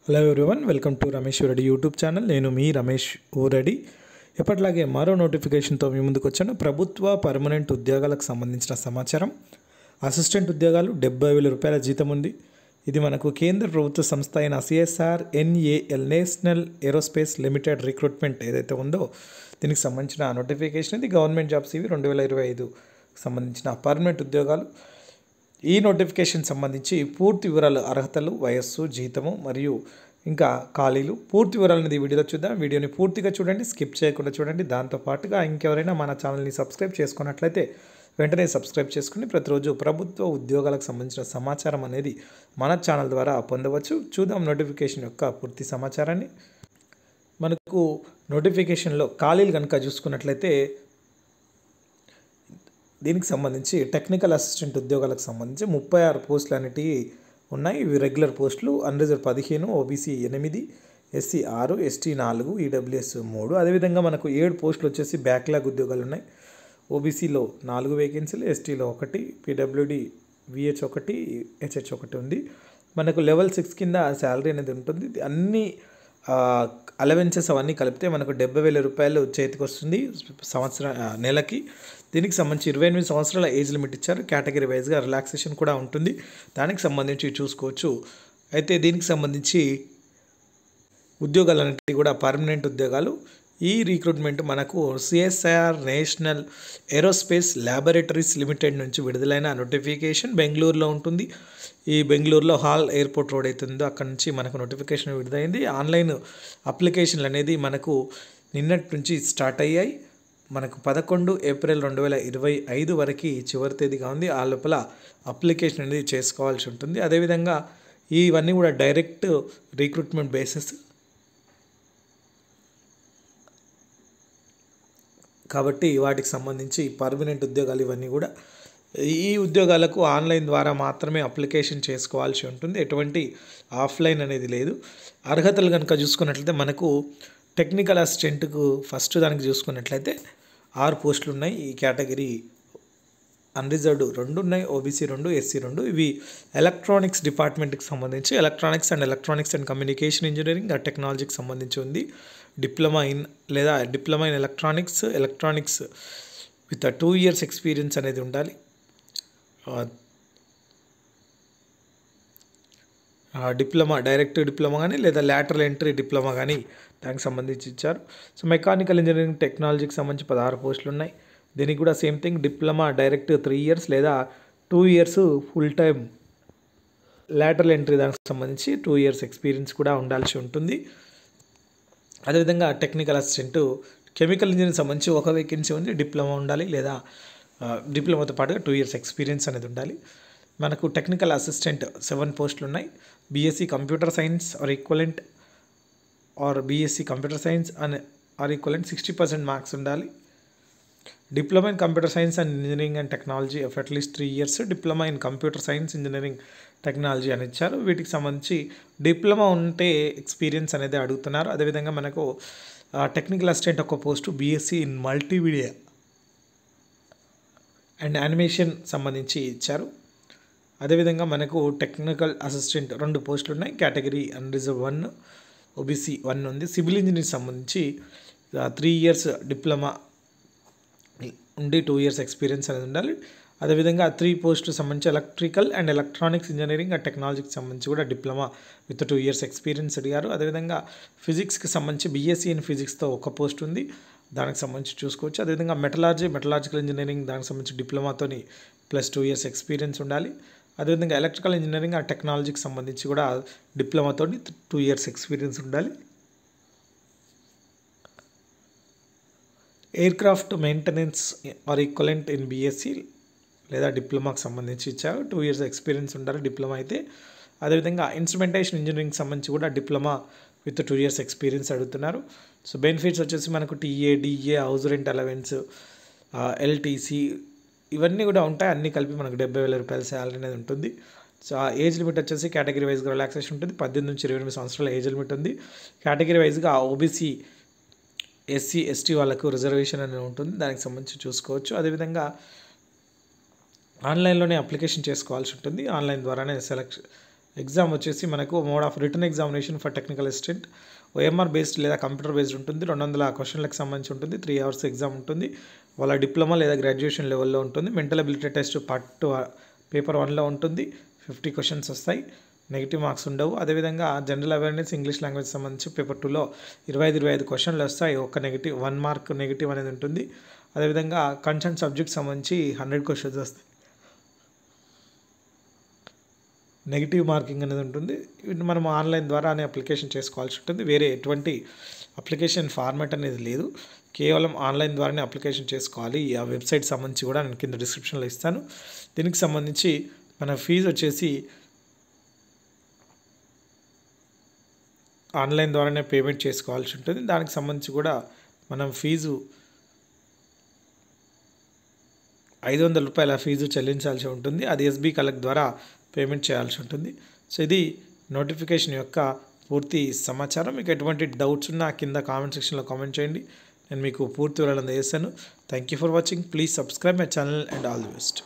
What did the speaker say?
Hello everyone, welcome to Ramesh ఊరడి YouTube channel. నేను మీ రమేష్ ఊరడి. ఎప్పటిలాగే మరో నోటిఫికేషన్తో మీ ముందుకు వచ్చాను. ప్రభుత్వ పర్మనెంట్ ఉద్యోగాలకు సంబంధించిన సమాచారం. అసిస్టెంట్ ఉద్యోగాలు 70,000 రూపాయల జీతం ఉంది. ఇది మనకు కేంద్ర ప్రభుత్వ సంస్థ అయిన CSRNAL national aerospace limited recruitment ఏదైతే ఉందో దీనికి సంబంధించిన నోటిఫికేషన్. ఇది గవర్నమెంట్ జాబ్స్. ఇవి 2025 సంబంధించిన పర్మనెంట్ ఉద్యోగాలు. ఈ నోటిఫికేషన్ సంబంధించి పూర్తి వివరాలు, అర్హతలు, వయస్సు, జీతము మరియు ఇంకా ఖాళీలు, పూర్తి వివరాలు అనేది వీడియోలో చూద్దాం. వీడియోని పూర్తిగా చూడండి, స్కిప్ చేయకుండా చూడండి. దాంతోపాటుగా ఇంకెవరైనా మన ఛానల్ని సబ్స్క్రైబ్ చేసుకున్నట్లయితే వెంటనే సబ్స్క్రైబ్ చేసుకుని ప్రతిరోజు ప్రభుత్వ ఉద్యోగాలకు సంబంధించిన సమాచారం అనేది మన ఛానల్ ద్వారా పొందవచ్చు. చూద్దాం నోటిఫికేషన్ యొక్క పూర్తి సమాచారాన్ని. మనకు నోటిఫికేషన్లో ఖాళీలు కనుక చూసుకున్నట్లయితే దీనికి సంబంధించి టెక్నికల్ అసిస్టెంట్ ఉద్యోగాలకు సంబంధించి 36 పోస్టులు అనేటివి ఉన్నాయి. ఇవి రెగ్యులర్ పోస్టులు. Unreserve 15, OBC 8, SC 6, ST 4, EWS 3. అదేవిధంగా మనకు 7 పోస్టులు వచ్చేసి బ్యాక్లాగ్ ఉద్యోగాలు ఉన్నాయి. OBCలో 4 వేకెన్సీలు, STలో 1, PWD VH 1, HH 1 ఉంది. మనకు లెవెల్ 6 కింద శాలరీ అనేది ఉంటుంది. అన్ని అలవెన్సెస్ అవన్నీ కలిపితే మనకు 70,000 రూపాయలు చేతికి వస్తుంది నెలకి. దీనికి సంబంధించి 28 సంవత్సరాల ఏజ్ లిమిట్ ఇచ్చారు. కేటగిరీ వైజ్గా రిలాక్సేషన్ కూడా ఉంటుంది. దానికి సంబంధించి చూసుకోవచ్చు. అయితే దీనికి సంబంధించి ఉద్యోగాలన్నింటినీ కూడా పర్మనెంట్ ఉద్యోగాలు. ఈ రిక్రూట్మెంట్ మనకు CSIR national aerospace laboratories limited నుంచి విడుదలైన నోటిఫికేషన్. బెంగళూరులో ఉంటుంది. ఈ బెంగళూరులో హాల్ ఎయిర్పోర్ట్ రోడ్ అవుతుందో అక్కడ నుంచి మనకు నోటిఫికేషన్ విడుదలైంది. ఆన్లైన్ అప్లికేషన్లు అనేది మనకు నిన్నటి నుంచి స్టార్ట్ అయ్యాయి. మనకు 11 ఏప్రిల్ 2025 వరకు చివరి తేదీగా ఉంది. ఆ లోపల అప్లికేషన్ అనేది చేసుకోవాల్సి ఉంటుంది. అదేవిధంగా ఇవన్నీ కూడా డైరెక్ట్ రిక్రూట్మెంట్ బేసిస్ కాబట్టి వాటికి సంబంధించి పర్మనెంట్ ఉద్యోగాలు ఇవన్నీ కూడా. ఈ ఉద్యోగాలకు ఆన్లైన్ ద్వారా మాత్రమే అప్లికేషన్ చేసుకోవాల్సి ఉంటుంది. ఎటువంటి ఆఫ్లైన్ అనేది లేదు. అర్హతలు కనుక చూసుకున్నట్లయితే మనకు టెక్నికల్ అసిస్టెంట్కు ఫస్ట్ దానికి చూసుకున్నట్లయితే 6 పోస్టులు ఉన్నాయి. ఈ కేటగిరీ అన్రిజర్వ్డ్ 2 ఉన్నాయి, OBC 2, SC 2. ఇవి ఎలక్ట్రానిక్స్ డిపార్ట్మెంట్కి సంబంధించి ఎలక్ట్రానిక్స్ అండ్ కమ్యూనికేషన్ ఇంజనీరింగ్ టెక్నాలజీకి సంబంధించి ఉంది. Diploma in electronics with 2 years experience అనేది ఉండాలి. డైరెక్ట్ డిప్లొమా కానీ లేదా లాటరల్ ఎంట్రీ డిప్లొమా కానీ దానికి సంబంధించి ఇచ్చారు. సో మెకానికల్ ఇంజనీరింగ్ టెక్నాలజీకి సంబంధించి 16 పోస్టులు ఉన్నాయి. దీనికి కూడా same thing. Diploma direct 3 years లేదా 2 years full time. Lateral entry దానికి సంబంధించి 2 years ఎక్స్పీరియన్స్ కూడా ఉండాల్సి ఉంటుంది. అదేవిధంగా టెక్నికల్ అసిస్టెంట్ కెమికల్ ఇంజనీరింగ్ సంబంధించి 1 వేకెన్సీ ఉంది. డిప్లొమా ఉండాలి లేదా డిప్లొమాతో పాటుగా 2 years ఎక్స్పీరియన్స్ అనేది ఉండాలి. మనకు టెక్నికల్ అసిస్టెంట్ 7 పోస్టులు ఉన్నాయి. BSc computer science or equivalent BSc computer science or equivalent 60% marks ఉండాలి. Diploma in computer science and engineering and technology of at least 3 years. Diploma in computer science engineering technology అని ఇచ్చారు. వీటికి సంబంధించి డిప్లొమా ఉంటే experience అనేది అడుగుతున్నారు. అదేవిధంగా మనకు టెక్నికల్ అసిస్టెంట్ ఒక post BSc in multimedia and animation సంబంధించి ఇచ్చారు. అదేవిధంగా మనకు టెక్నికల్ అసిస్టెంట్ 2 పోస్టులు ఉన్నాయి. కేటగిరీ అన్రిజర్వ్ 1, OBC 1 ఉంది. సివిల్ ఇంజనీరింగ్ సంబంధించి 3 years డిప్లొమా ఉండి 2 years ఎక్స్పీరియన్స్ అనేది ఉండాలి. అదేవిధంగా 3 పోస్టులు సంబంధించి electrical and electronics engineering and టెక్నాలజీకి సంబంధించి కూడా డిప్లొమా విత్ 2 years ఎక్స్పీరియన్స్ అడిగారు. అదేవిధంగా ఫిజిక్స్కి సంబంధించి BSc ఇన్ ఫిజిక్స్తో 1 పోస్ట్ ఉంది. దానికి సంబంధించి చూసుకోవచ్చు. అదేవిధంగా మెటలాజికల్ ఇంజనీరింగ్ దానికి సంబంధించి డిప్లొమాతోని ప్లస్ 2 years ఎక్స్పీరియన్స్ ఉండాలి. అదేవిధంగా ఎలక్ట్రికల్ ఇంజనీరింగ్ ఆ టెక్నాలజీకి సంబంధించి కూడా డిప్లొమాతో 2 years ఎక్స్పీరియన్స్ ఉండాలి. Aircraft maintenance are equivalent in BSc లేదా డిప్లొమాకి సంబంధించి ఇచ్చారు. 2 years ఎక్స్పీరియన్స్ ఉండాలి డిప్లొమా అయితే. అదేవిధంగా ఇన్స్ట్రుమెంటేషన్ ఇంజనీరింగ్ సంబంధించి కూడా డిప్లొమా విత్ 2 years ఎక్స్పీరియన్స్ అడుగుతున్నారు. సో బెనిఫిట్స్ వచ్చేసి మనకు TA, DA, house rent allowance, LTC ఇవన్నీ కూడా ఉంటాయి. అన్నీ కలిపి మనకు 70,000 రూపాయల శాలరీ అనేది ఉంటుంది. సో ఆ ఏజ్ లిమిట్ వచ్చేసి కేటగిరీ వైజ్గా రిలాక్సేషన్ ఉంటుంది. 18 నుంచి 28 సంవత్సరాల ఏజ్ లిమిట్ ఉంది. కేటగిరీ వైజ్గా OBC, SC, ST వాళ్ళకు రిజర్వేషన్ అనేది ఉంటుంది. దానికి సంబంధించి చూసుకోవచ్చు. అదేవిధంగా ఆన్లైన్లోనే అప్లికేషన్ చేసుకోవాల్సి ఉంటుంది. ఆన్లైన్ ద్వారానే ఎగ్జామ్ వచ్చేసి మనకు mode of written examination for technical assistant OMR based లేదా కంప్యూటర్ బేస్డ్ ఉంటుంది. 200 క్వశ్చన్లకు సంబంధించి ఉంటుంది. 3 అవర్స్ ఎగ్జామ్ ఉంటుంది. వాళ్ళ డిప్లొమా లేదా గ్రాడ్యుయేషన్ లెవెల్లో ఉంటుంది. Mental ability test part 2 paper 1లో ఉంటుంది. 50 క్వశ్చన్స్ వస్తాయి. నెగిటివ్ మార్క్స్ ఉండవు. అదేవిధంగా జనరల్ అవేర్నెస్ ఇంగ్లీష్ లాంగ్వేజ్ సంబంధించి పేపర్ 2లో 25 క్వశ్చన్లు వస్తాయి. ఒక నెగిటివ్ 1 మార్క్ నెగిటివ్ అనేది ఉంటుంది. అదేవిధంగా కన్సర్న్ సబ్జెక్ట్ సంబంధించి 100 క్వశ్చన్స్ వస్తాయి. నెగిటివ్ మార్కింగ్ అనేది ఉంటుంది. వీటిని మనం ఆన్లైన్ ద్వారానే అప్లికేషన్ చేసుకోవాల్సి ఉంటుంది. వేరే ఎటువంటి అప్లికేషన్ ఫార్మాట్ అనేది లేదు. కేవలం ఆన్లైన్ ద్వారానే అప్లికేషన్ చేసుకోవాలి. ఆ వెబ్సైట్ సంబంధించి కూడా నేను కింద డిస్క్రిప్షన్లో ఇస్తాను. దీనికి సంబంధించి మన ఫీజు వచ్చేసి ఆన్లైన్ ద్వారానే పేమెంట్ చేసుకోవాల్సి ఉంటుంది. దానికి సంబంధించి కూడా మనం ఫీజు 500 రూపాయల ఫీజు చెల్లించాల్సి ఉంటుంది. అది ఎస్బీ కలెక్ట్ ద్వారా పేమెంట్ చేయాల్సి ఉంటుంది. సో ఇది నోటిఫికేషన్ యొక్క పూర్తి సమాచారం. మీకు ఎటువంటి డౌట్స్ ఉన్నా కింద కామెంట్ సెక్షన్లో కామెంట్ చేయండి. నేను మీకు పూర్తి వివరాలు అందజేస్తాను. Thank you for watching. Please subscribe my channel and all the best.